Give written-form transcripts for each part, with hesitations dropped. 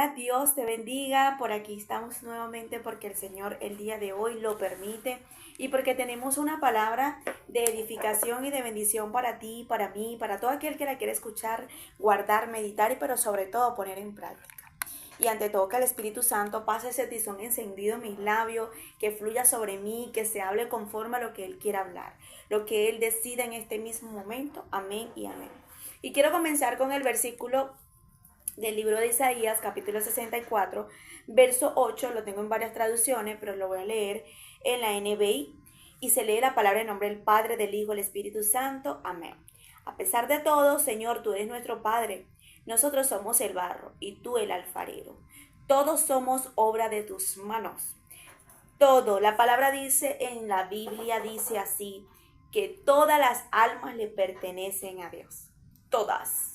Dios te bendiga. Por aquí estamos nuevamente porque el Señor el día de hoy lo permite y porque tenemos una palabra de edificación y de bendición para ti, para mí, para todo aquel que la quiere escuchar, guardar, meditar y pero sobre todo poner en práctica. Y ante todo que el Espíritu Santo pase ese tizón encendido en mis labios, que fluya sobre mí, que se hable conforme a lo que Él quiera hablar, lo que Él decida en este mismo momento. Amén y amén. Y quiero comenzar con el versículo del libro de Isaías, capítulo 64, verso 8, lo tengo en varias traducciones, pero lo voy a leer en la NBI, y se lee la palabra en nombre del Padre, del Hijo, del Espíritu Santo. Amén. A pesar de todo, Señor, tú eres nuestro Padre. Nosotros somos el barro y tú el alfarero. Todos somos obra de tus manos. Todo, la palabra dice en la Biblia, dice así, que todas las almas le pertenecen a Dios. Todas,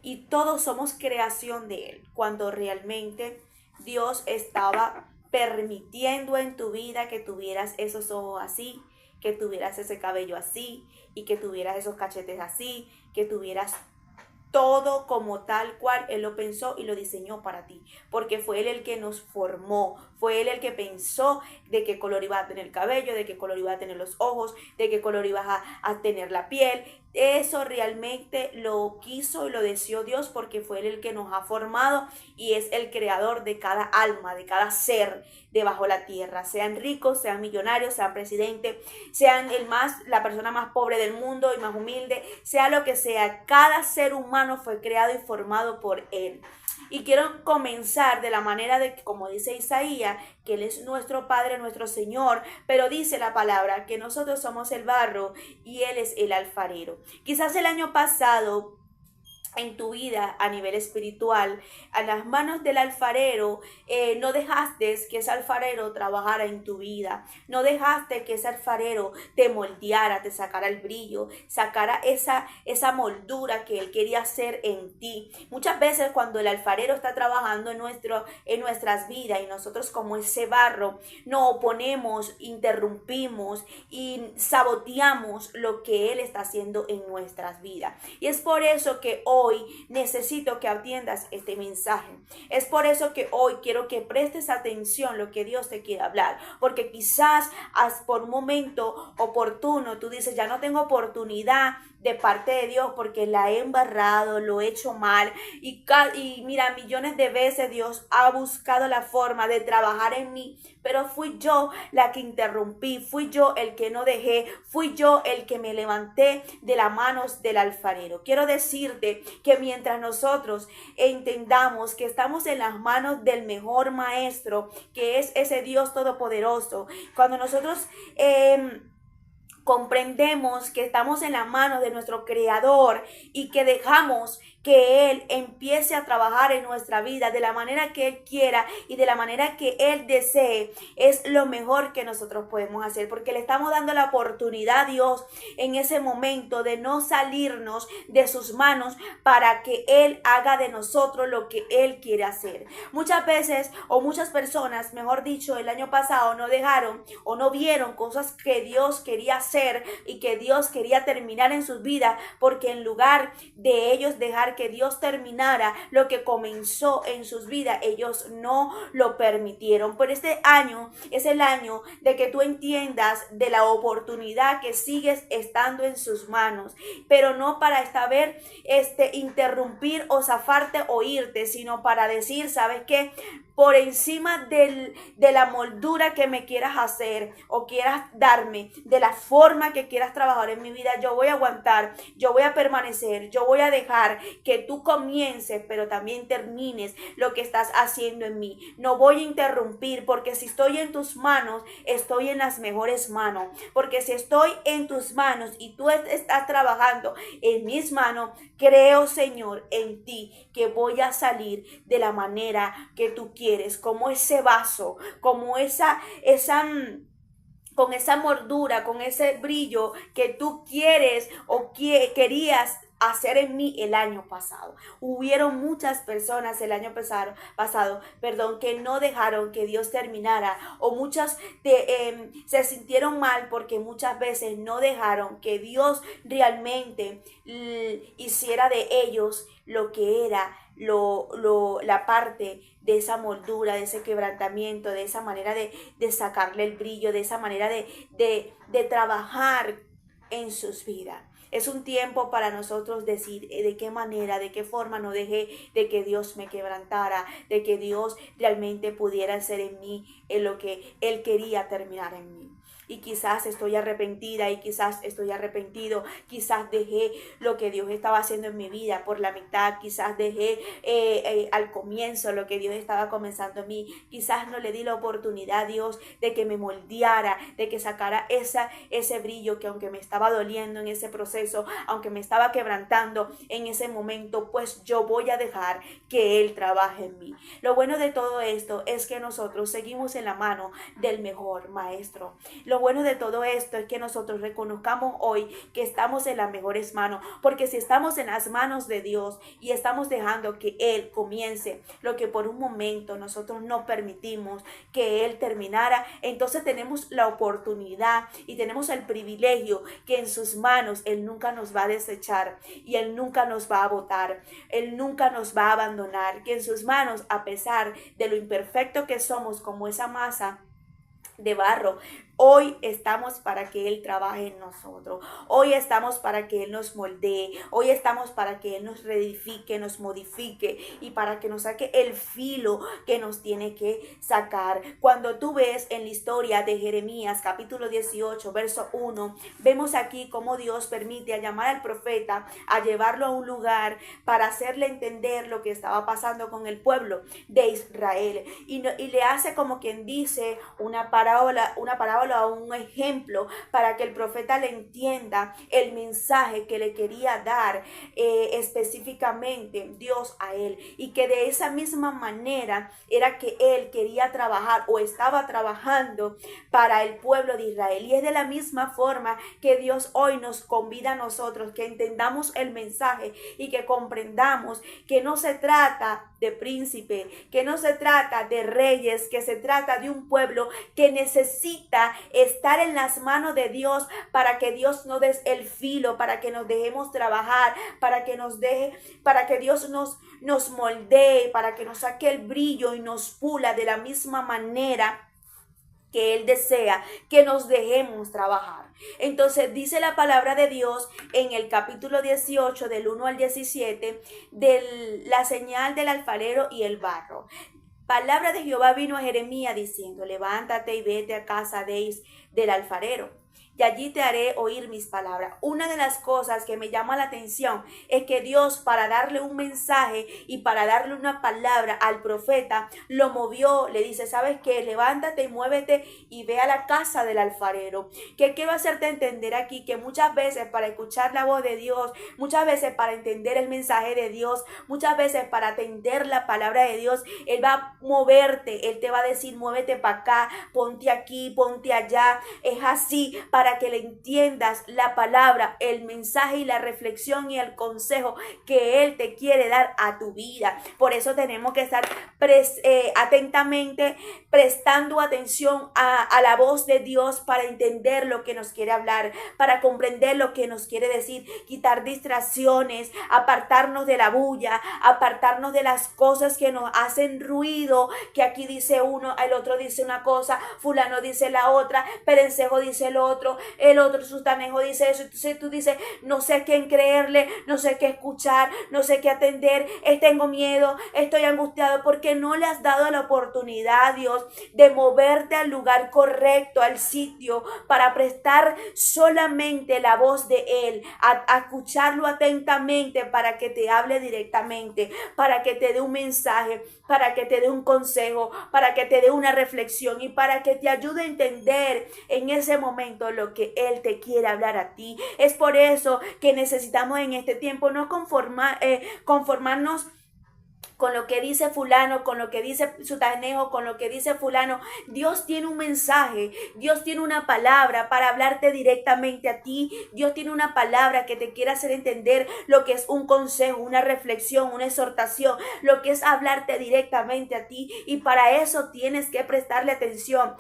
y todos somos creación de Él, cuando realmente Dios estaba permitiendo en tu vida que tuvieras esos ojos así, que tuvieras ese cabello así, y que tuvieras esos cachetes así, que tuvieras todo como tal cual Él lo pensó y lo diseñó para ti, porque fue Él el que nos formó, fue Él el que pensó de qué color iba a tener el cabello, de qué color iba a tener los ojos, de qué color ibas a tener la piel. Eso realmente lo quiso y lo deseó Dios, porque fue Él el que nos ha formado y es el creador de cada alma, de cada ser debajo de la tierra, sean ricos, sean millonarios, sean presidentes, sean la persona más pobre del mundo y más humilde, sea lo que sea, cada ser humano fue creado y formado por Él. Y quiero comenzar de la manera de que, como dice Isaías, que Él es nuestro Padre, nuestro Señor, pero dice la palabra que nosotros somos el barro y Él es el alfarero. Quizás el año pasado, en tu vida a nivel espiritual, a las manos del alfarero, no dejaste que ese alfarero trabajara en tu vida, no dejaste que ese alfarero te moldeara, te sacara el brillo, sacara esa moldura que él quería hacer en ti. Muchas veces cuando el alfarero está trabajando en nuestras vidas y nosotros como ese barro nos oponemos, interrumpimos y saboteamos lo que él está haciendo en nuestras vidas. Y es por eso que hoy necesito que atiendas este mensaje. Es por eso que hoy quiero que prestes atención a lo que Dios te quiere hablar, porque quizás por un momento oportuno tú dices, ya no tengo oportunidad de parte de Dios porque la he embarrado, lo he hecho mal y mira, millones de veces Dios ha buscado la forma de trabajar en mí, pero fui yo la que interrumpí, fui yo el que no dejé, fui yo el que me levanté de las manos del alfarero. Quiero decirte que mientras nosotros entendamos que estamos en las manos del mejor maestro, que es ese Dios todopoderoso, cuando nosotros comprendemos que estamos en las manos de nuestro Creador y que dejamos que Él empiece a trabajar en nuestra vida de la manera que Él quiera y de la manera que Él desee, es lo mejor que nosotros podemos hacer, porque le estamos dando la oportunidad a Dios en ese momento de no salirnos de sus manos para que Él haga de nosotros lo que Él quiere hacer. Muchas veces, o muchas personas, mejor dicho, el año pasado no dejaron o no vieron cosas que Dios quería hacer y que Dios quería terminar en sus vidas, porque en lugar de ellos dejar que Dios terminara lo que comenzó en sus vidas, ellos no lo permitieron. Pero este año es el año de que tú entiendas de la oportunidad que sigues estando en sus manos, pero no para esta vez interrumpir o zafarte o irte, sino para decir, ¿sabes qué? Por encima de la moldura que me quieras hacer o quieras darme, de la forma que quieras trabajar en mi vida, yo voy a aguantar, yo voy a permanecer, yo voy a dejar que tú comiences, pero también termines lo que estás haciendo en mí. No voy a interrumpir, porque si estoy en tus manos, estoy en las mejores manos, porque si estoy en tus manos y tú estás trabajando en mis manos, creo, Señor, en ti, que voy a salir de la manera que tú quieres, como ese vaso, como con esa mordura, con ese brillo que tú quieres o querías hacer en mí el año pasado. Hubieron muchas personas el año pasado, que no dejaron que Dios terminara, o muchas se sintieron mal porque muchas veces no dejaron que Dios realmente hiciera de ellos lo que era la parte de esa moldura, de ese quebrantamiento, de esa manera de sacarle el brillo, de esa manera de trabajar en sus vidas. Es un tiempo para nosotros decir de qué manera, de qué forma no dejé de que Dios me quebrantara, de que Dios realmente pudiera hacer en mí en lo que Él quería terminar en mí. Y quizás estoy arrepentida y quizás estoy arrepentido, quizás dejé lo que Dios estaba haciendo en mi vida por la mitad, quizás dejé al comienzo lo que Dios estaba comenzando en mí, quizás no le di la oportunidad a Dios de que me moldeara, de que sacara ese brillo que aunque me estaba doliendo en ese proceso, aunque me estaba quebrantando en ese momento, pues yo voy a dejar que Él trabaje en mí. Lo bueno de todo esto es que nosotros seguimos en la mano del mejor maestro. Lo bueno de todo esto es que nosotros reconozcamos hoy que estamos en las mejores manos, porque si estamos en las manos de Dios y estamos dejando que Él comience lo que por un momento nosotros no permitimos que Él terminara, entonces tenemos la oportunidad y tenemos el privilegio que en sus manos Él nunca nos va a desechar y Él nunca nos va a botar, Él nunca nos va a abandonar, que en sus manos, a pesar de lo imperfecto que somos como esa masa de barro, hoy estamos para que Él trabaje en nosotros. Hoy estamos para que Él nos moldee. Hoy estamos para que Él nos reedifique, nos modifique y para que nos saque el filo que nos tiene que sacar. Cuando tú ves en la historia de Jeremías, capítulo 18, verso 1, vemos aquí cómo Dios permite a llamar al profeta, a llevarlo a un lugar para hacerle entender lo que estaba pasando con el pueblo de Israel. Y le hace como quien dice una parábola, un ejemplo para que el profeta le entienda el mensaje que le quería dar específicamente Dios a él, y que de esa misma manera era que Él quería trabajar o estaba trabajando para el pueblo de Israel. Y es de la misma forma que Dios hoy nos convida a nosotros que entendamos el mensaje y que comprendamos que no se trata de príncipe, que no se trata de reyes, que se trata de un pueblo que necesita estar en las manos de Dios para que Dios nos dé el filo, para que nos dejemos trabajar, para que Dios nos moldee, para que nos saque el brillo y nos pula de la misma manera que Él desea que nos dejemos trabajar. Entonces dice la palabra de Dios en el capítulo 18 del 1 al 17 de la señal del alfarero y el barro. Palabra de Jehová vino a Jeremías diciendo: levántate y vete a casa del alfarero, y allí te haré oír mis palabras. Una de las cosas que me llama la atención es que Dios, para darle un mensaje y para darle una palabra al profeta, lo movió, le dice: ¿sabes qué? Levántate y muévete y ve a la casa del alfarero. Que quiero hacerte entender aquí que muchas veces para escuchar la voz de Dios, muchas veces para entender el mensaje de Dios, muchas veces para atender la palabra de Dios, Él va a moverte, Él te va a decir: muévete para acá, ponte aquí, ponte allá. Es así para que le entiendas la palabra, el mensaje y la reflexión y el consejo que Él te quiere dar a tu vida. Por eso tenemos que estar atentamente prestando atención a la voz de Dios para entender lo que nos quiere hablar, para comprender lo que nos quiere decir, quitar distracciones, apartarnos de la bulla, apartarnos de las cosas que nos hacen ruido, que aquí dice uno, el otro dice una cosa, fulano dice la otra, perencejo dice el otro sustanejo dice eso. Entonces tú dices: no sé a quién creerle, no sé qué escuchar, no sé qué atender, tengo miedo, estoy angustiado, porque no le has dado la oportunidad a Dios de moverte al lugar correcto, al sitio, para prestar solamente la voz de Él, a escucharlo atentamente para que te hable directamente, para que te dé un mensaje, para que te dé un consejo, para que te dé una reflexión y para que te ayude a entender en ese momento lo que Él te quiere hablar a ti. Es por eso que necesitamos en este tiempo no conformarnos con lo que dice fulano, con lo que dice sutanejo, con lo que dice fulano. Dios tiene un mensaje, Dios tiene una palabra para hablarte directamente a ti. Dios tiene una palabra que te quiere hacer entender lo que es un consejo, una reflexión, una exhortación, lo que es hablarte directamente a ti. Y para eso tienes que prestarle atención.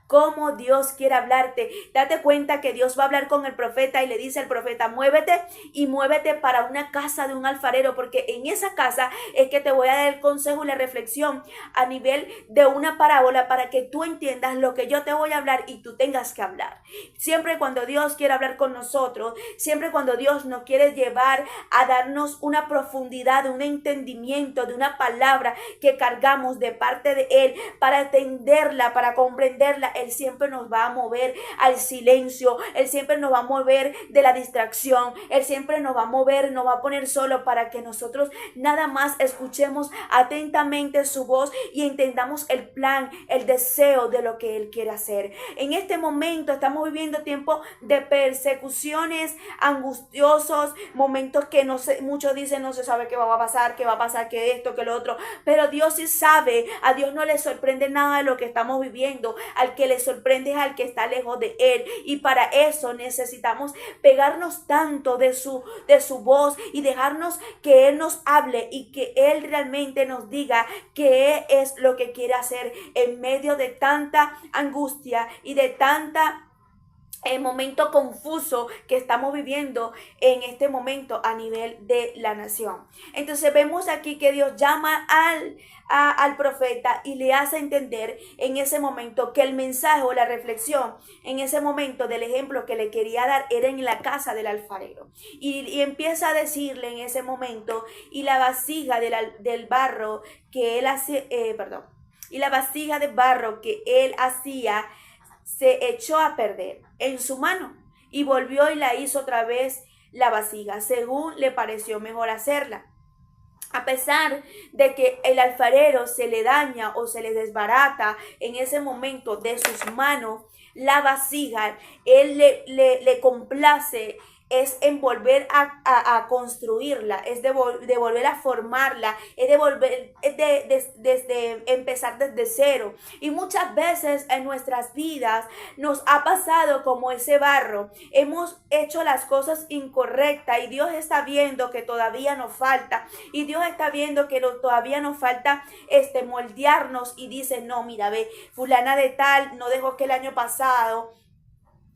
Cómo Dios quiere hablarte. Date cuenta que Dios va a hablar con el profeta y le dice al profeta, muévete y muévete para una casa de un alfarero, porque en esa casa es que te voy a dar el consejo y la reflexión a nivel de una parábola para que tú entiendas lo que yo te voy a hablar y tú tengas que hablar. Siempre cuando Dios quiere hablar con nosotros, siempre cuando Dios nos quiere llevar a darnos una profundidad, un entendimiento de una palabra que cargamos de parte de Él para entenderla, para comprenderla, Él siempre nos va a mover al silencio, Él siempre nos va a mover de la distracción, Él siempre nos va a mover, nos va a poner solo para que nosotros nada más escuchemos atentamente su voz y entendamos el plan, el deseo de lo que Él quiere hacer. En este momento estamos viviendo tiempos de persecuciones angustiosos, momentos que no sé, muchos dicen no se sabe qué va a pasar, que esto, que lo otro, pero Dios sí sabe. A Dios no le sorprende nada de lo que estamos viviendo. Al que le sorprende es al que está lejos de Él, y para eso necesitamos pegarnos tanto de su voz y dejarnos que Él nos hable y que Él realmente nos diga qué es lo que quiere hacer en medio de tanta angustia y de tanta momento confuso que estamos viviendo en este momento a nivel de la nación. Entonces vemos aquí que Dios llama al profeta y le hace entender en ese momento que el mensaje o la reflexión en ese momento del ejemplo que le quería dar era en la casa del alfarero, y empieza a decirle en ese momento, y la vasija del barro que él hace, y la vasija de barro que él hacía se echó a perder en su mano, y volvió y la hizo otra vez la vasija, según le pareció mejor hacerla. A pesar de que el alfarero se le daña o se le desbarata en ese momento de sus manos la vasija, él le complace es en volver a construirla, es de volver a formarla, es de volver desde empezar desde cero. Y muchas veces en nuestras vidas nos ha pasado como ese barro. Hemos hecho las cosas incorrectas y Dios está viendo que todavía nos falta. Y Dios está viendo que todavía nos falta moldearnos, y dice, no, mira, ve, fulana de tal no dejó que el año pasado,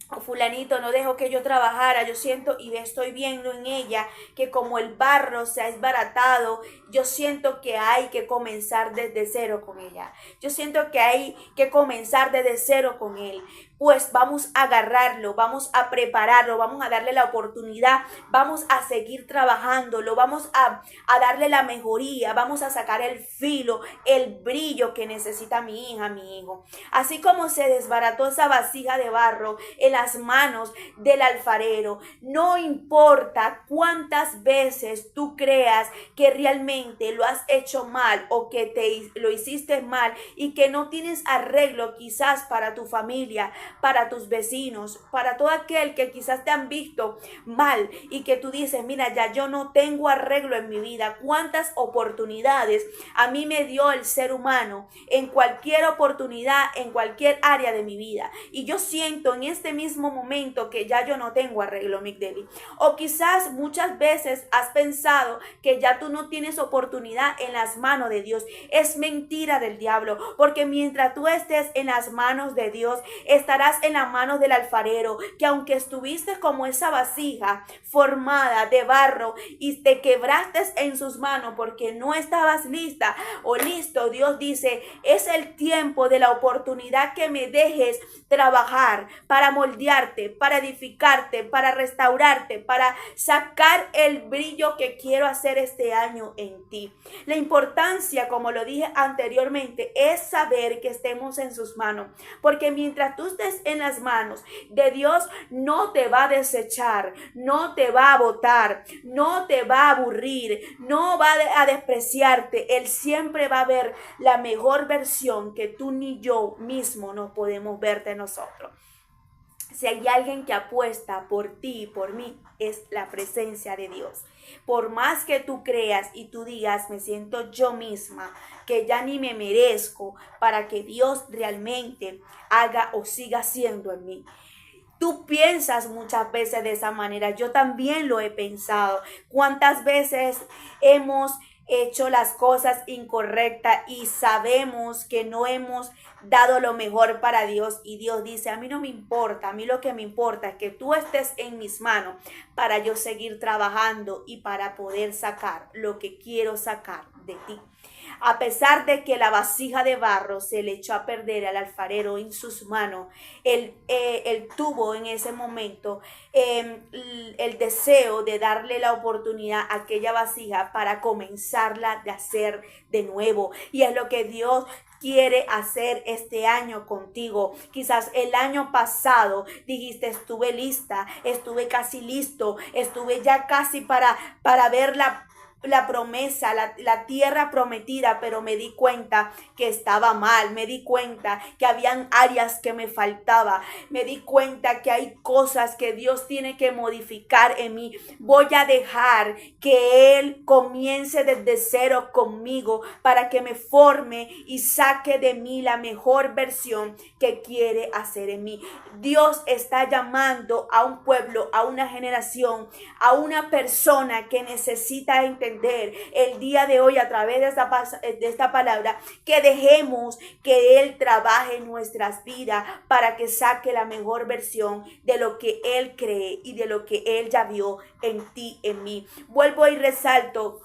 o fulanito no dejó que yo trabajara, yo siento y estoy viendo en ella que como el barro se ha desbaratado, yo siento que hay que comenzar desde cero con ella. Yo siento que hay que comenzar desde cero con él. Pues vamos a agarrarlo, vamos a prepararlo, vamos a darle la oportunidad, vamos a seguir trabajándolo, vamos a darle la mejoría, vamos a sacar el filo, el brillo que necesita mi hija, mi hijo. Así como se desbarató esa vasija de barro en las manos del alfarero, no importa cuántas veces tú creas que realmente lo has hecho mal o que lo hiciste mal y que no tienes arreglo quizás para tu familia, para tus vecinos, para todo aquel que quizás te han visto mal y que tú dices, mira, ya yo no tengo arreglo en mi vida. Cuántas oportunidades a mí me dio el ser humano en cualquier oportunidad, en cualquier área de mi vida, y yo siento en este mismo momento que ya yo no tengo arreglo, Migdeli. O quizás muchas veces has pensado que ya tú no tienes oportunidad en las manos de Dios. Es mentira del diablo, porque mientras tú estés en las manos de Dios, estarás en las manos del alfarero, que aunque estuviste como esa vasija formada de barro y te quebraste en sus manos porque no estabas lista o listo, Dios dice, es el tiempo de la oportunidad que me dejes trabajar para moldearte, para edificarte, para restaurarte, para sacar el brillo que quiero hacer este año en ti. La importancia, como lo dije anteriormente, es saber que estemos en sus manos, porque mientras tú estés en las manos de Dios, no te va a desechar, no te va a botar, no te va a aburrir, no va a despreciarte. Él siempre va a ver la mejor versión que tú ni yo mismo no podemos ver de nosotros. Si hay alguien que apuesta por ti y por mí, es la presencia de Dios. Por más que tú creas y tú digas, me siento yo misma, que ya ni me merezco, para que Dios realmente haga o siga siendo en mí. Tú piensas muchas veces de esa manera, yo también lo he pensado. ¿Cuántas veces hemos hecho las cosas incorrectas y sabemos que no hemos dado lo mejor para Dios? Y Dios dice, a mí no me importa, a mí lo que me importa es que tú estés en mis manos para yo seguir trabajando y para poder sacar lo que quiero sacar de ti. A pesar de que la vasija de barro se le echó a perder al alfarero en sus manos, él tuvo en ese momento el deseo de darle la oportunidad a aquella vasija para comenzarla de hacer de nuevo. Y es lo que Dios quiere hacer este año contigo. Quizás el año pasado dijiste, estuve lista, estuve casi listo, estuve ya casi para ver la promesa, la tierra prometida, pero me di cuenta que estaba mal, me di cuenta que habían áreas que me faltaba, me di cuenta que hay cosas que Dios tiene que modificar en mí. Voy a dejar que Él comience desde cero conmigo para que me forme y saque de mí la mejor versión que quiere hacer en mí. Dios está llamando a un pueblo, a una generación, a una persona que necesita entender el día de hoy a través de esta palabra, que dejemos que Él trabaje en nuestras vidas para que saque la mejor versión de lo que Él cree y de lo que Él ya vio en ti, en mí. Vuelvo y resalto.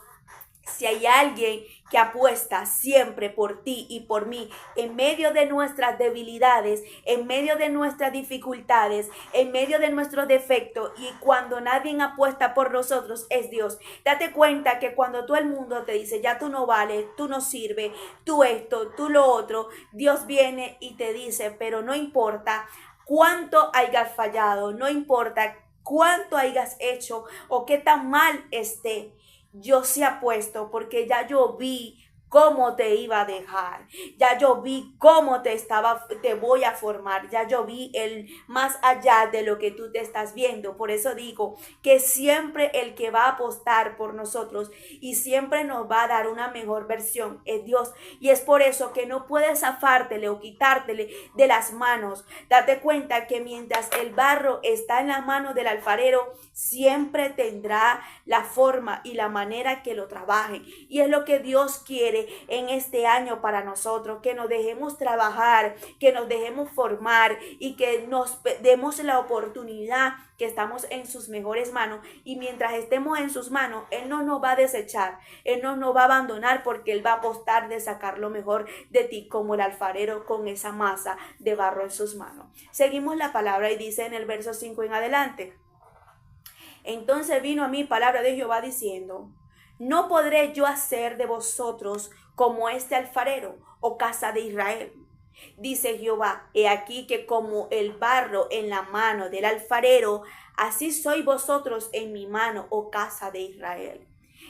Si hay alguien que apuesta siempre por ti y por mí, en medio de nuestras debilidades, en medio de nuestras dificultades, en medio de nuestros defectos, y cuando nadie apuesta por nosotros, es Dios. Date cuenta que cuando todo el mundo te dice, ya tú no vales, tú no sirves, tú esto, tú lo otro, Dios viene y te dice, pero no importa cuánto hayas fallado, no importa cuánto hayas hecho o qué tan mal esté, yo sí apuesto porque ya yo vi cómo te iba a dejar, ya yo vi cómo te voy a formar, ya yo vi el más allá de lo que tú te estás viendo. Por eso digo que siempre el que va a apostar por nosotros y siempre nos va a dar una mejor versión es Dios, y es por eso que no puedes zafártele o quitártele de las manos. Date cuenta que mientras el barro está en las manos del alfarero, siempre tendrá la forma y la manera que lo trabaje, y es lo que Dios quiere en este año para nosotros, que nos dejemos trabajar, que nos dejemos formar y que nos demos la oportunidad, que estamos en sus mejores manos, y mientras estemos en sus manos, Él no nos va a desechar, Él no nos va a abandonar, porque Él va a apostar de sacar lo mejor de ti, como el alfarero con esa masa de barro en sus manos. Seguimos la palabra y dice en el verso 5 en adelante: entonces vino a mí palabra de Jehová diciendo, no podré yo hacer de vosotros como este alfarero, oh casa de Israel. Dice Jehová, he aquí que como el barro en la mano del alfarero, así sois vosotros en mi mano, oh casa de Israel.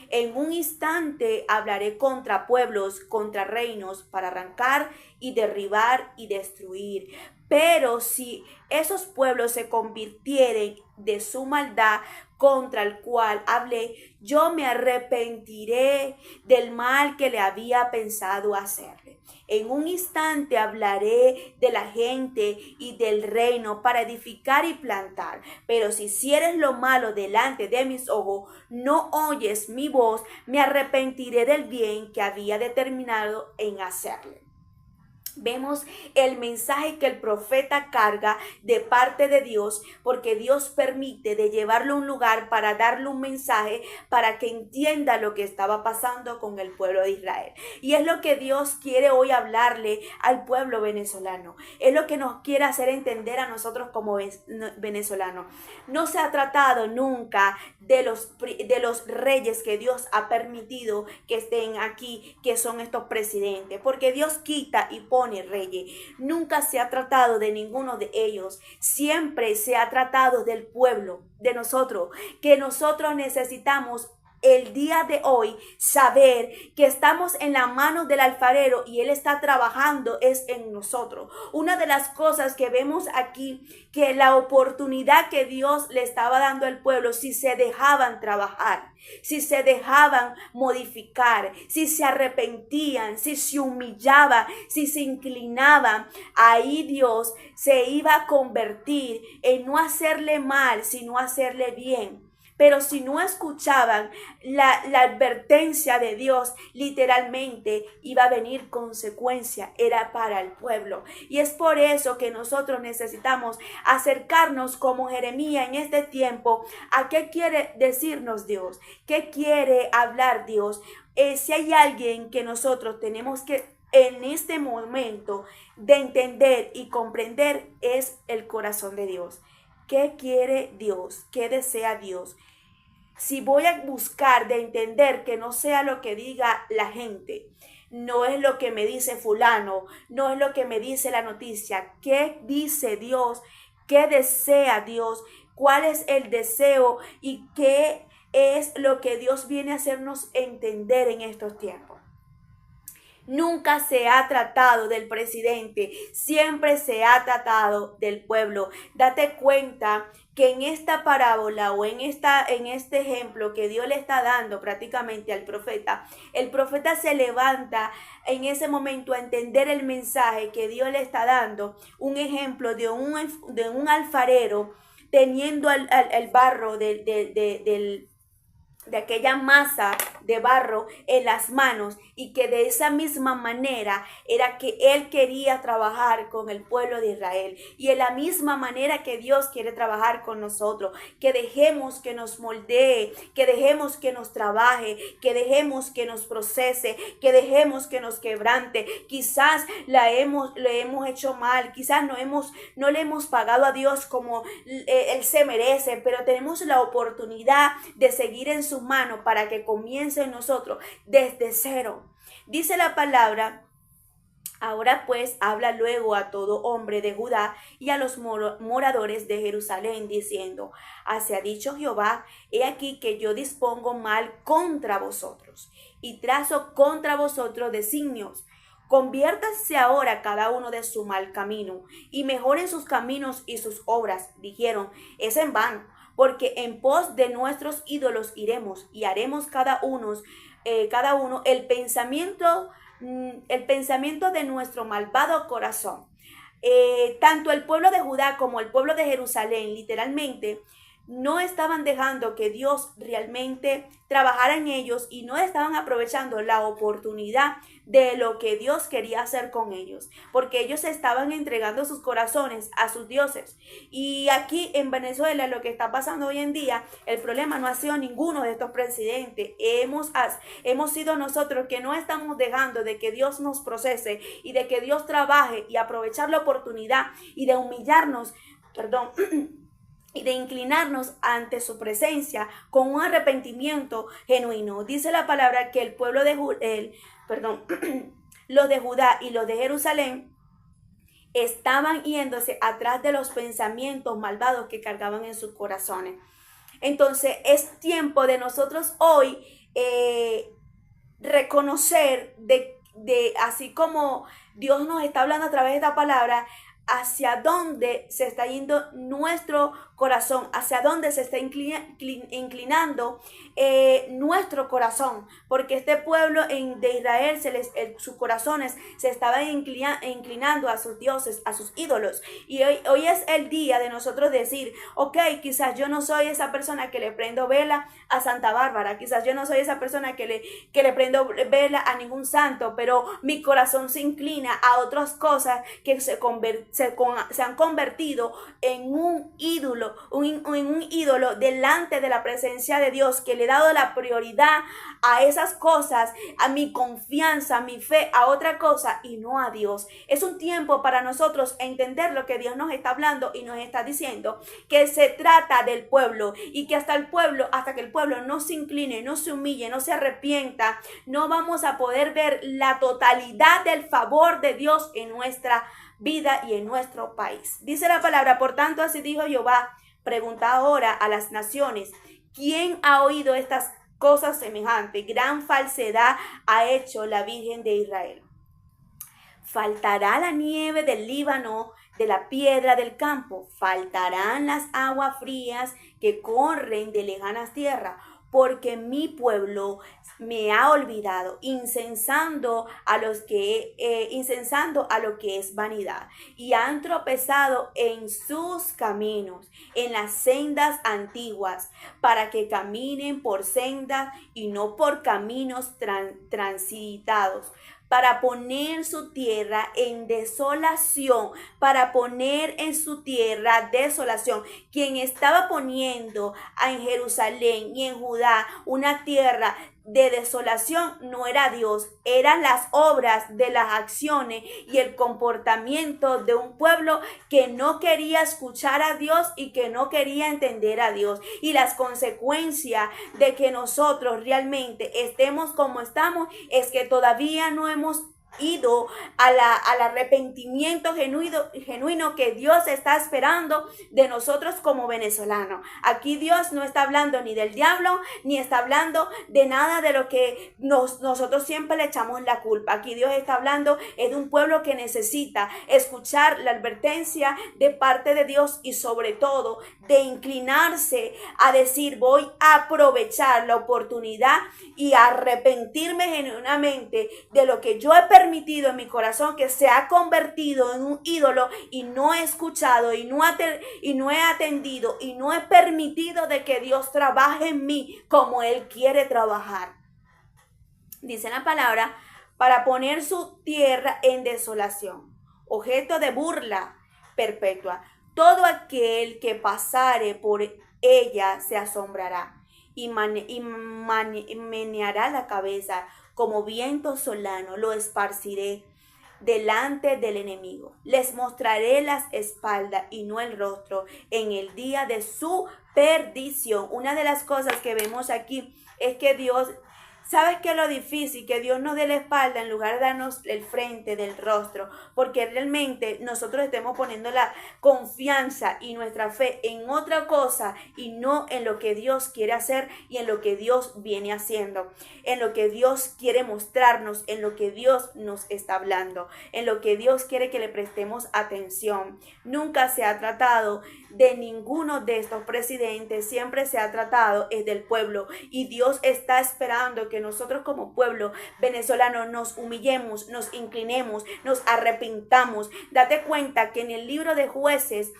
En un instante hablaré contra pueblos, contra reinos, para arrancar y derribar y destruir. Pero si esos pueblos se convirtieren de su maldad contra el cual hablé, yo me arrepentiré del mal que le había pensado hacerle. En un instante hablaré de la gente y del reino para edificar y plantar. Pero si hicieres lo malo delante de mis ojos, no oyes mi voz, me arrepentiré del bien que había determinado en hacerle. Vemos el mensaje que el profeta carga de parte de Dios, porque Dios permite de llevarlo a un lugar para darle un mensaje para que entienda lo que estaba pasando con el pueblo de Israel. Y es lo que Dios quiere hoy hablarle al pueblo venezolano. Es lo que nos quiere hacer entender a nosotros como venezolanos. No se ha tratado nunca de los reyes que Dios ha permitido que estén aquí, que son estos presidentes, porque Dios quita y pone reyes. Nunca se ha tratado de ninguno de ellos. Siempre se ha tratado del pueblo, de nosotros, que nosotros necesitamos el día de hoy saber que estamos en la mano del alfarero y Él está trabajando es en nosotros. Una de las cosas que vemos aquí, que la oportunidad que Dios le estaba dando al pueblo, si se dejaban trabajar, si se dejaban modificar, si se arrepentían, si se humillaban, si se inclinaban, ahí Dios se iba a convertir en no hacerle mal, sino hacerle bien. Pero si no escuchaban la advertencia de Dios, literalmente iba a venir consecuencia, era para el pueblo. Y es por eso que nosotros necesitamos acercarnos como Jeremías en este tiempo a qué quiere decirnos Dios, qué quiere hablar Dios. Si hay alguien que nosotros tenemos que en este momento de entender y comprender, es el corazón de Dios. ¿Qué quiere Dios? ¿Qué desea Dios? Si voy a buscar de entender que no sea lo que diga la gente, no es lo que me dice fulano, no es lo que me dice la noticia. ¿Qué dice Dios? ¿Qué desea Dios? ¿Cuál es el deseo? ¿Y qué es lo que Dios viene a hacernos entender en estos tiempos? Nunca se ha tratado del presidente, siempre se ha tratado del pueblo. Date cuenta que en esta parábola o en este ejemplo que Dios le está dando prácticamente al profeta, el profeta se levanta en ese momento a entender el mensaje que Dios le está dando. Un ejemplo de un alfarero teniendo el barro de aquella masa de barro en las manos, y que de esa misma manera era que él quería trabajar con el pueblo de Israel, y en la misma manera que Dios quiere trabajar con nosotros, que dejemos que nos moldee, que dejemos que nos trabaje, que dejemos que nos procese, que dejemos que nos quebrante. Quizás le hemos hecho mal, quizás no le hemos pagado a Dios como Él se merece, pero tenemos la oportunidad de seguir en su mano para que comience en nosotros desde cero. Dice la palabra: ahora pues habla luego a todo hombre de Judá y a los moradores de Jerusalén, diciendo: así ha dicho Jehová, he aquí que yo dispongo mal contra vosotros y trazo contra vosotros designios. Conviértase ahora cada uno de su mal camino y mejoren sus caminos y sus obras. Dijeron: es en vano, porque en pos de nuestros ídolos iremos y haremos cada uno el pensamiento de nuestro malvado corazón. Tanto el pueblo de Judá como el pueblo de Jerusalén literalmente no estaban dejando que Dios realmente trabajara en ellos y no estaban aprovechando la oportunidad de lo que Dios quería hacer con ellos, porque ellos estaban entregando sus corazones a sus dioses. Y aquí en Venezuela, lo que está pasando hoy en día, el problema no ha sido ninguno de estos presidentes. Hemos sido nosotros que no estamos dejando de que Dios nos procese y de que Dios trabaje, y aprovechar la oportunidad y de humillarnos, y de inclinarnos ante su presencia con un arrepentimiento genuino. Dice la palabra que el pueblo de los de Judá y los de Jerusalén estaban yéndose atrás de los pensamientos malvados que cargaban en sus corazones. Entonces es tiempo de nosotros hoy reconocer de así como Dios nos está hablando a través de esta palabra, hacia dónde se está yendo nuestro corazón, hacia dónde se está inclinando nuestro corazón, porque este pueblo de Israel, sus corazones se estaban inclinando a sus dioses, a sus ídolos. Y hoy es el día de nosotros decir: ok, quizás yo no soy esa persona que le prendo vela a Santa Bárbara, quizás yo no soy esa persona que le prendo vela a ningún santo, pero mi corazón se inclina a otras cosas que se han convertido en un ídolo, en un ídolo delante de la presencia de Dios, que le he dado la prioridad a esas cosas, a mi confianza, a mi fe, a otra cosa y no a Dios. Es un tiempo para nosotros entender lo que Dios nos está hablando y nos está diciendo, que se trata del pueblo, y que hasta que el pueblo no se incline, no se humille, no se arrepienta, no vamos a poder ver la totalidad del favor de Dios en nuestra vida y en nuestro país. Dice la palabra: por tanto, así dijo Jehová, pregunta ahora a las naciones: ¿quién ha oído estas cosa semejante, gran falsedad ha hecho la Virgen de Israel. Faltará la nieve del Líbano, de la piedra del campo, faltarán las aguas frías que corren de lejanas tierras, porque mi pueblo me ha olvidado, incensando a lo que es vanidad, y han tropezado en sus caminos, en las sendas antiguas, para que caminen por sendas y no por caminos transitados, para poner su tierra en desolación, para poner en su tierra desolación. Quien estaba poniendo en Jerusalén y en Judá una tierra de desolación no era Dios, eran las obras de las acciones y el comportamiento de un pueblo que no quería escuchar a Dios y que no quería entender a Dios. Y las consecuencias de que nosotros realmente estemos como estamos es que todavía no hemos ido al arrepentimiento genuino que Dios está esperando de nosotros como venezolanos. Aquí Dios no está hablando ni del diablo, ni está hablando de nada de lo que nosotros siempre le echamos la culpa. Aquí Dios está hablando es de un pueblo que necesita escuchar la advertencia de parte de Dios y sobre todo de inclinarse a decir: voy a aprovechar la oportunidad y arrepentirme genuinamente de lo que yo he permitido en mi corazón, que se ha convertido en un ídolo, y no he escuchado y no he atendido y no he permitido de que Dios trabaje en mí como Él quiere trabajar. Dice la palabra: para poner su tierra en desolación, objeto de burla perpetua. Todo aquel que pasare por ella se asombrará y meneará la cabeza como viento solano. Lo esparciré delante del enemigo. Les mostraré las espaldas y no el rostro en el día de su perdición. Una de las cosas que vemos aquí es que Dios... ¿Sabes qué es lo difícil? Que Dios nos dé la espalda en lugar de darnos el frente del rostro, porque realmente nosotros estemos poniendo la confianza y nuestra fe en otra cosa y no en lo que Dios quiere hacer y en lo que Dios viene haciendo, en lo que Dios quiere mostrarnos, en lo que Dios nos está hablando, en lo que Dios quiere que le prestemos atención. Nunca se ha tratado de ninguno de estos presidentes, siempre se ha tratado es del pueblo, y Dios está esperando que nosotros como pueblo venezolano nos humillemos, nos inclinemos, nos arrepintamos. Date cuenta que en el libro de Jueces,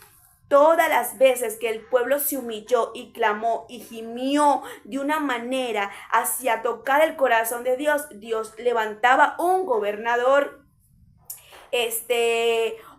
todas las veces que el pueblo se humilló y clamó y gimió de una manera hacia tocar el corazón de Dios, Dios levantaba un gobernador,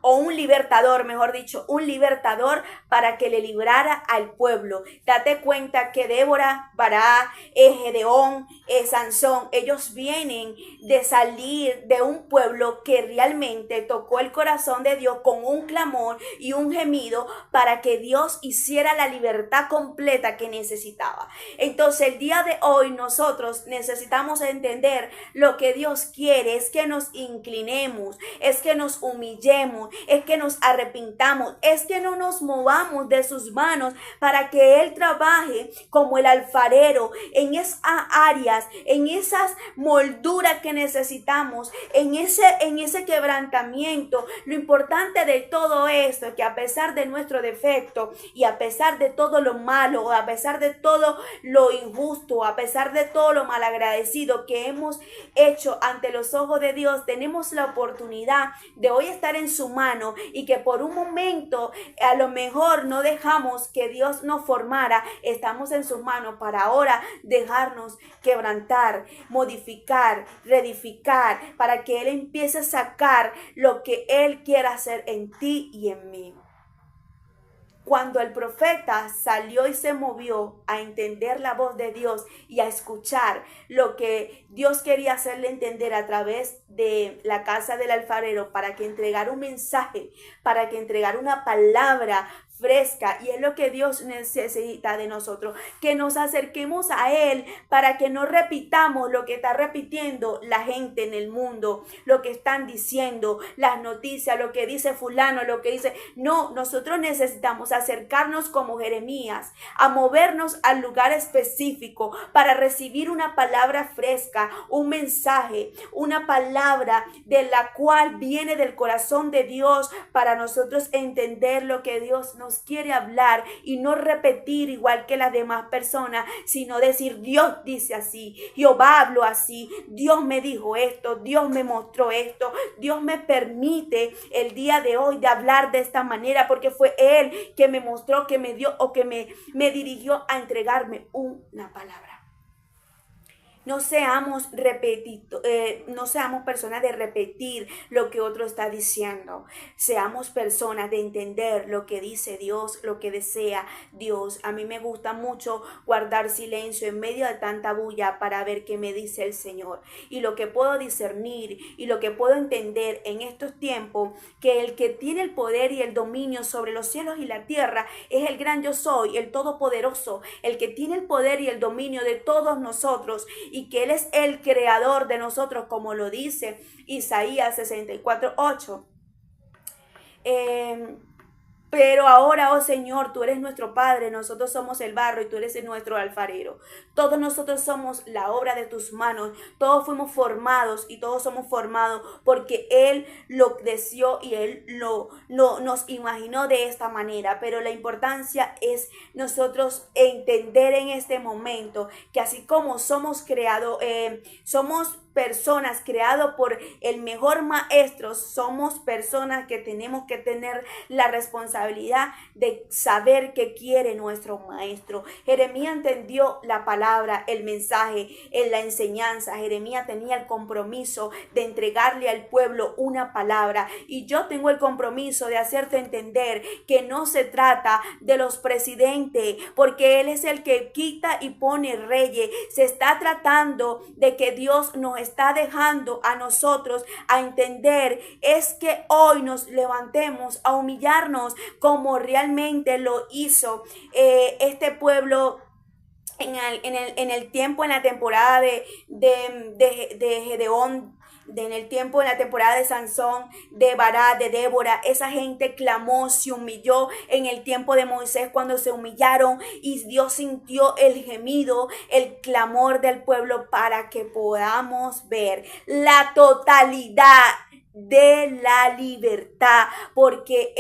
o un libertador, mejor dicho, un libertador para que le librara al pueblo. Date cuenta que Débora, Barak, Gedeón, Sansón, ellos vienen de salir de un pueblo que realmente tocó el corazón de Dios con un clamor y un gemido para que Dios hiciera la libertad completa que necesitaba. Entonces el día de hoy nosotros necesitamos entender lo que Dios quiere, es que nos inclinemos, es que nos humillemos, es que nos arrepintamos, es que no nos movamos de sus manos para que Él trabaje como el alfarero en esas áreas, en esas molduras que necesitamos, en ese quebrantamiento. Lo importante de todo esto es que a pesar de nuestro defecto y a pesar de todo lo malo, a pesar de todo lo injusto, a pesar de todo lo malagradecido que hemos hecho ante los ojos de Dios, tenemos la oportunidad de hoy estar en su mano, y que por un momento a lo mejor no dejamos que Dios nos formara, estamos en sus manos para ahora dejarnos quebrantar, modificar, reedificar, para que Él empiece a sacar lo que Él quiera hacer en ti y en mí. Cuando el profeta salió y se movió a entender la voz de Dios y a escuchar lo que Dios quería hacerle entender a través de la casa del alfarero, para que entregara un mensaje, para que entregara una palabra fresca, y es lo que Dios necesita de nosotros, que nos acerquemos a Él para que no repitamos lo que está repitiendo la gente en el mundo, lo que están diciendo, las noticias, lo que dice fulano, lo que dice. No, nosotros necesitamos acercarnos como Jeremías, a movernos al lugar específico para recibir una palabra fresca, un mensaje, una palabra de la cual viene del corazón de Dios, para nosotros entender lo que Dios nos quiere hablar y no repetir igual que las demás personas, sino decir: Dios dice así, Jehová habló así, Dios me dijo esto, Dios me mostró esto, Dios me permite el día de hoy de hablar de esta manera, porque fue Él que me mostró, que me dio o que me dirigió a entregarme una palabra. No seamos no seamos personas de repetir lo que otro está diciendo. Seamos personas de entender lo que dice Dios, lo que desea Dios. A mí me gusta mucho guardar silencio en medio de tanta bulla para ver qué me dice el Señor. Y lo que puedo discernir y lo que puedo entender en estos tiempos, que el que tiene el poder y el dominio sobre los cielos y la tierra es el gran yo soy, el todopoderoso, el que tiene el poder y el dominio de todos nosotros, y que Él es el creador de nosotros, como lo dice Isaías 64:8. Pero ahora, oh Señor, tú eres nuestro Padre, nosotros somos el barro y tú eres nuestro alfarero. Todos nosotros somos la obra de tus manos, todos fuimos formados y todos somos formados porque Él lo deseó y Él nos imaginó de esta manera. Pero la importancia es nosotros entender en este momento que así como somos creados, somos personas creadas por el mejor maestro, somos personas que tenemos que tener la responsabilidad de saber qué quiere nuestro maestro. Jeremías entendió la palabra, el mensaje, en la enseñanza. Jeremías tenía el compromiso de entregarle al pueblo una palabra, y yo tengo el compromiso de hacerte entender que no se trata de los presidentes, porque Él es el que quita y pone reyes. Se está tratando de que Dios nos está dejando a nosotros a entender es que hoy nos levantemos a humillarnos como realmente lo hizo este pueblo en el tiempo, en la temporada de Gedeón, en el tiempo, en la temporada de Sansón, de Barak, de Débora. Esa gente clamó, se humilló. En el tiempo de Moisés, cuando se humillaron y Dios sintió el gemido, el clamor del pueblo, para que podamos ver la totalidad de la libertad, porque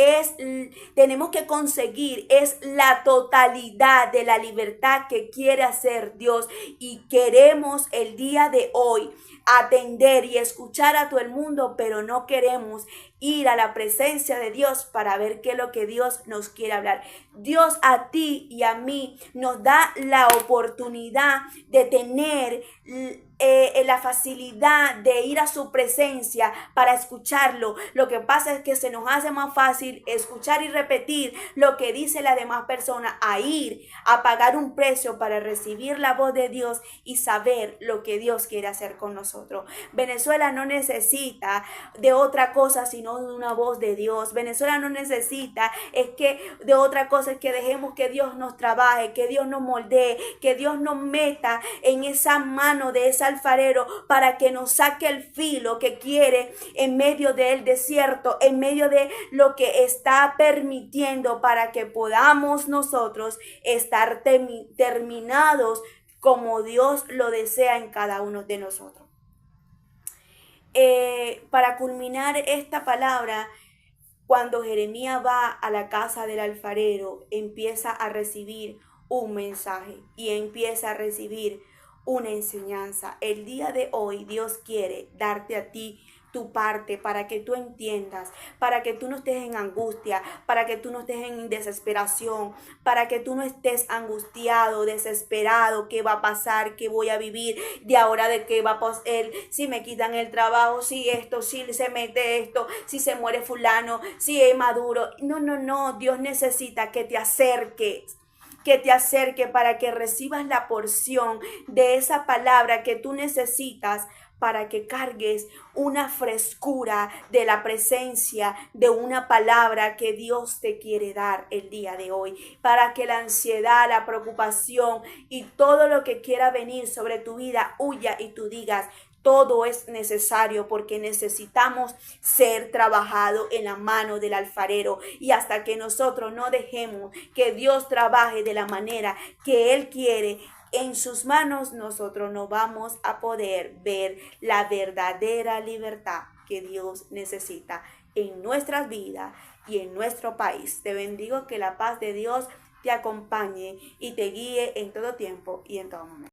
tenemos que conseguir la totalidad de la libertad que quiere hacer Dios, y queremos el día de hoy atender y escuchar a todo el mundo, pero no queremos ir a la presencia de Dios para ver qué es lo que Dios nos quiere hablar. Dios a ti y a mí nos da la oportunidad de tener la facilidad de ir a su presencia para escucharlo. Lo que pasa es que se nos hace más fácil escuchar y repetir lo que dice la demás persona, a ir a pagar un precio para recibir la voz de Dios y saber lo que Dios quiere hacer con nosotros. Venezuela no necesita de otra cosa sino de una voz de Dios. Venezuela no necesita de otra cosa, es que dejemos que Dios nos trabaje, que Dios nos moldee, que Dios nos meta en esa mano de ese alfarero para que nos saque el filo que quiere en medio del desierto, en medio de lo que está permitiendo, para que podamos nosotros estar terminados como Dios lo desea en cada uno de nosotros. Para culminar esta palabra, cuando Jeremías va a la casa del alfarero, empieza a recibir un mensaje y empieza a recibir una enseñanza. El día de hoy Dios quiere darte a ti tu parte para que tú entiendas, para que tú no estés en angustia, para que tú no estés en desesperación, para que tú no estés angustiado, desesperado, qué va a pasar, qué voy a vivir, de ahora de qué va a pasar, si me quitan el trabajo, si esto, si se mete esto, si se muere fulano, si es Maduro. No, Dios necesita que te acerques para que recibas la porción de esa palabra que tú necesitas para que cargues una frescura de la presencia de una palabra que Dios te quiere dar el día de hoy, para que la ansiedad, la preocupación y todo lo que quiera venir sobre tu vida huya y tú digas: todo es necesario porque necesitamos ser trabajado en la mano del alfarero. Y hasta que nosotros no dejemos que Dios trabaje de la manera que Él quiere en sus manos, nosotros no vamos a poder ver la verdadera libertad que Dios necesita en nuestras vidas y en nuestro país. Te bendigo, que la paz de Dios te acompañe y te guíe en todo tiempo y en todo momento.